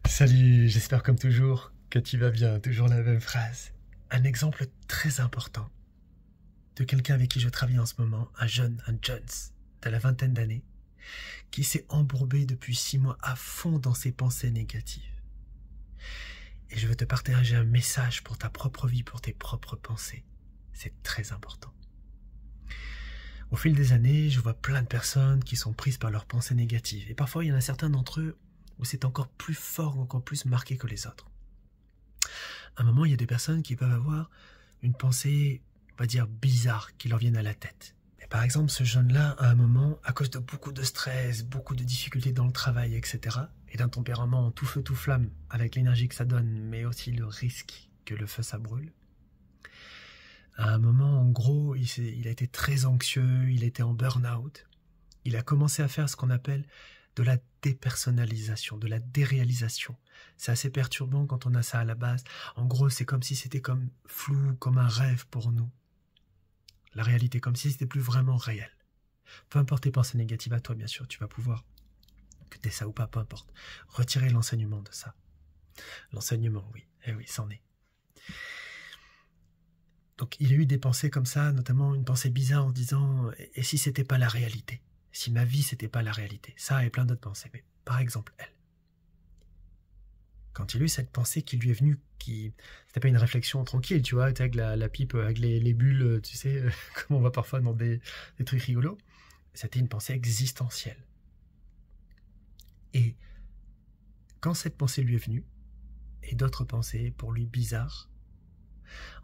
Salut, j'espère comme toujours que tu vas bien, toujours la même phrase. Un exemple très important de quelqu'un avec qui je travaille en ce moment, un Jones, de la vingtaine d'années, qui s'est embourbé depuis 6 mois à fond dans ses pensées négatives. Et je veux te partager un message pour ta propre vie, pour tes propres pensées. C'est très important. Au fil des années, je vois plein de personnes qui sont prises par leurs pensées négatives. Et parfois, il y en a certains d'entre eux où c'est encore plus fort, encore plus marqué que les autres. À un moment, il y a des personnes qui peuvent avoir une pensée, on va dire, bizarre qui leur vienne à la tête. Et par exemple, ce jeune-là, à un moment, à cause de beaucoup de stress, beaucoup de difficultés dans le travail, etc., et d'un tempérament tout feu, tout flamme, avec l'énergie que ça donne, mais aussi le risque que le feu, ça brûle, à un moment, en gros, il a été très anxieux, il était en burn-out. Il a commencé à faire ce qu'on appelle de la dépersonnalisation, de la déréalisation. C'est assez perturbant quand on a ça à la base. En gros, c'est comme si c'était comme flou, comme un rêve pour nous. La réalité, comme si c'était plus vraiment réel. Peu importe tes pensées négatives à toi, bien sûr, tu vas pouvoir, que t'aies ça ou pas, peu importe, retirer l'enseignement de ça. L'enseignement, oui, eh oui, c'en est. Donc il a eu des pensées comme ça, notamment une pensée bizarre en disant « Et si c'était pas la réalité ? Si ma vie c'était pas la réalité ?» Ça et plein d'autres pensées. Mais par exemple, elle. Quand il a eu cette pensée qui lui est venue, c'était pas une réflexion tranquille, tu vois, avec la pipe, avec les bulles, tu sais, comme on voit parfois dans des trucs rigolos. C'était une pensée existentielle. Et quand cette pensée lui est venue, et d'autres pensées pour lui bizarres,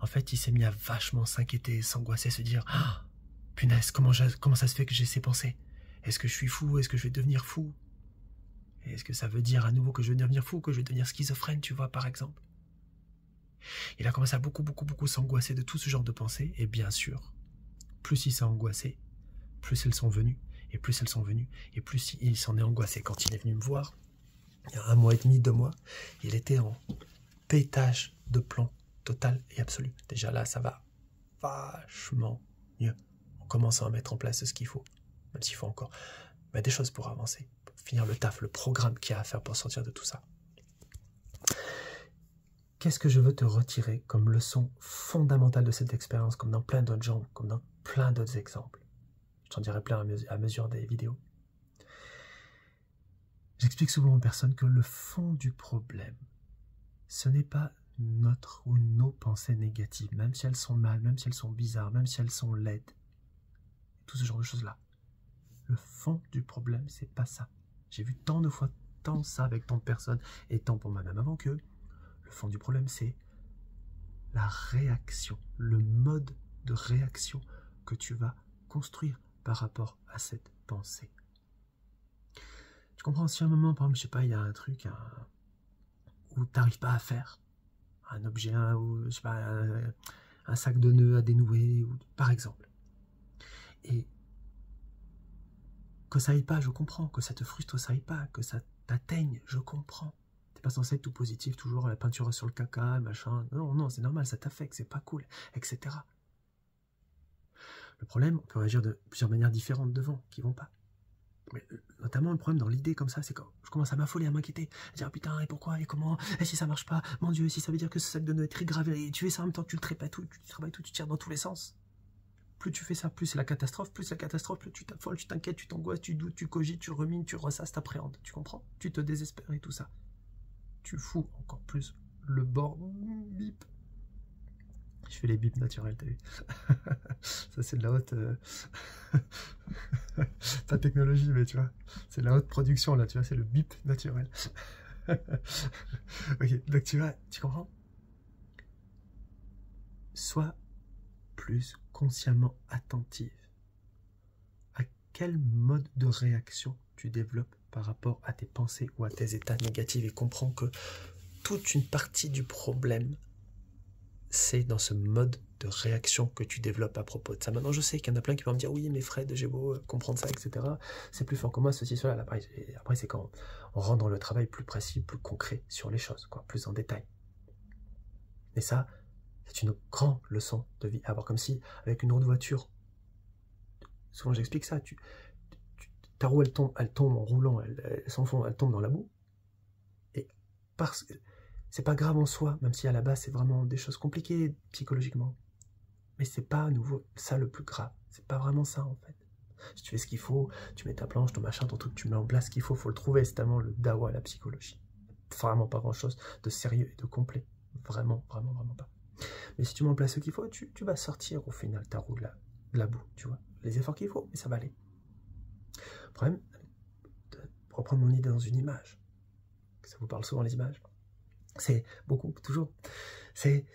en fait, il s'est mis à vachement s'inquiéter, s'angoisser, se dire ah, « Punaise, comment ça se fait que j'ai ces pensées ? Est-ce que je suis fou ? Est-ce que je vais devenir fou ? Est-ce que ça veut dire à nouveau que je vais devenir fou, que je vais devenir schizophrène, tu vois, par exemple ?» Il a commencé à beaucoup s'angoisser de tout ce genre de pensées, et bien sûr, plus il s'est angoissé, plus elles sont venues, et plus elles sont venues, et plus il s'en est angoissé. Quand il est venu me voir, il y a 1 mois et demi, 2 mois, il était en pétage de plomb total et absolu. Déjà là, ça va vachement mieux. On commence à mettre en place ce qu'il faut, même s'il faut encore des choses pour avancer, pour finir le taf, le programme qu'il y a à faire pour sortir de tout ça. Qu'est-ce que je veux te retirer comme leçon fondamentale de cette expérience, comme dans plein d'autres gens, comme dans plein d'autres exemples? Je t'en dirai plein à mesure des vidéos. J'explique souvent aux personnes que le fond du problème, ce n'est pas notre ou nos pensées négatives, même si elles sont mal, même si elles sont bizarres, même si elles sont laides, tout ce genre de choses-là. Le fond du problème, c'est pas ça. J'ai vu tant de fois tant ça avec tant de personnes, et tant pour ma même avant que le fond du problème, c'est la réaction, le mode de réaction que tu vas construire par rapport à cette pensée. Tu comprends, si à un moment, par exemple, je sais pas, il y a un truc où tu n'arrives pas à faire, un objet, ou je sais pas, un sac de nœuds à dénouer, ou, par exemple, et que ça aille pas, je comprends, que ça te frustre, ça aille pas, que ça t'atteigne, je comprends. T'es pas censé être tout positif, toujours la peinture sur le caca, machin. Non, c'est normal, ça t'affecte, c'est pas cool, etc. Le problème, on peut réagir de plusieurs manières différentes devant, qui vont pas. Mais notamment le problème dans l'idée comme ça, c'est quand je commence à m'affoler, à m'inquiéter, à dire putain, et pourquoi, et comment, et si ça marche pas, mon Dieu, si ça veut dire que ce sac de nœuds est très grave, et tu fais ça en même temps que tu le traites tout, tu travailles tout, tu tires dans tous les sens. Plus tu fais ça, plus c'est la catastrophe, plus tu t'affoles, tu t'inquiètes, tu t'angoisses, tu doutes, tu cogites, tu rumines, tu ressasses, t'appréhendes, tu comprends? Tu te désespères et tout ça. Tu fous encore plus le bord, bip. Je fais les bips naturels, t'as vu? Ça c'est de la haute... pas technologie, mais tu vois, c'est de la haute production là, tu vois, c'est le bip naturel. Ok, donc tu vois, tu comprends? Sois plus consciemment attentive à quel mode de réaction tu développes par rapport à tes pensées ou à tes états négatifs, et comprends que toute une partie du problème, c'est dans ce mode de réaction que tu développes à propos de ça. Maintenant, je sais qu'il y en a plein qui vont me dire « Oui, mais Fred, j'ai beau comprendre ça, etc. C'est plus fort que moi, ceci, cela. » Après, c'est quand on rentre dans le travail plus précis, plus concret sur les choses, quoi, plus en détail. Et ça, c'est une grande leçon de vie à avoir. Comme si, avec une roue de voiture, souvent j'explique ça, ta roue, elle tombe en roulant, elle s'enfonce, elle tombe dans la boue. Et parce que c'est pas grave en soi, même si à la base c'est vraiment des choses compliquées psychologiquement. Mais c'est pas à nouveau ça le plus grave. C'est pas vraiment ça en fait. Si tu fais ce qu'il faut, tu mets ta planche, ton machin, ton truc, tu mets en place ce qu'il faut le trouver. C'est tellement le dawa, la psychologie. Vraiment pas grand chose de sérieux et de complet. Vraiment, vraiment, vraiment pas. Mais si tu mets en place ce qu'il faut, tu vas sortir au final ta roue de la boue, tu vois. Les efforts qu'il faut, mais ça va aller. Le problème, pour reprendre mon idée dans une image, ça vous parle souvent les images, c'est beaucoup, toujours, c'est,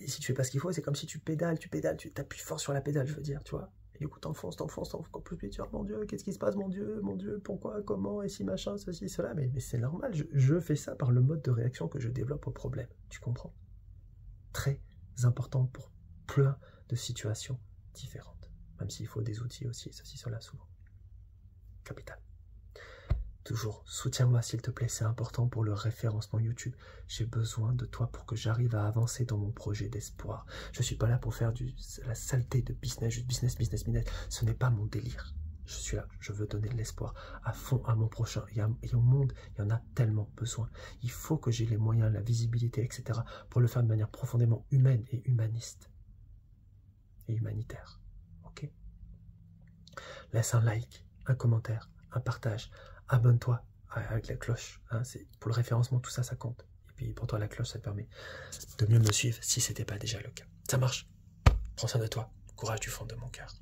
si tu fais pas ce qu'il faut, c'est comme si tu pédales, tu t'appuies fort sur la pédale, je veux dire, tu vois. Et du coup, t'enfonces encore plus vite, tu vois, mon Dieu, qu'est-ce qui se passe, mon Dieu, pourquoi, comment, et si, machin, ceci, cela, mais c'est normal, je fais ça par le mode de réaction que je développe au problème, tu comprends? Très important pour plein de situations différentes, même s'il faut des outils aussi, ceci, cela, souvent. Capital. Toujours, soutiens-moi s'il te plaît, c'est important pour le référencement YouTube. J'ai besoin de toi pour que j'arrive à avancer dans mon projet d'espoir. Je ne suis pas là pour faire la saleté de business, juste business. Ce n'est pas mon délire. Je suis là, je veux donner de l'espoir à fond à mon prochain. Et au monde, il y en a tellement besoin. Il faut que j'ai les moyens, la visibilité, etc. pour le faire de manière profondément humaine et humaniste. Et humanitaire. Ok? Laisse un like, un commentaire, un partage. Abonne-toi avec la cloche, hein, pour le référencement, tout ça, ça compte. Et puis pour toi, la cloche, ça te permet de mieux me suivre si ce n'était pas déjà le cas. Ça marche. Prends soin de toi. Courage du fond de mon cœur.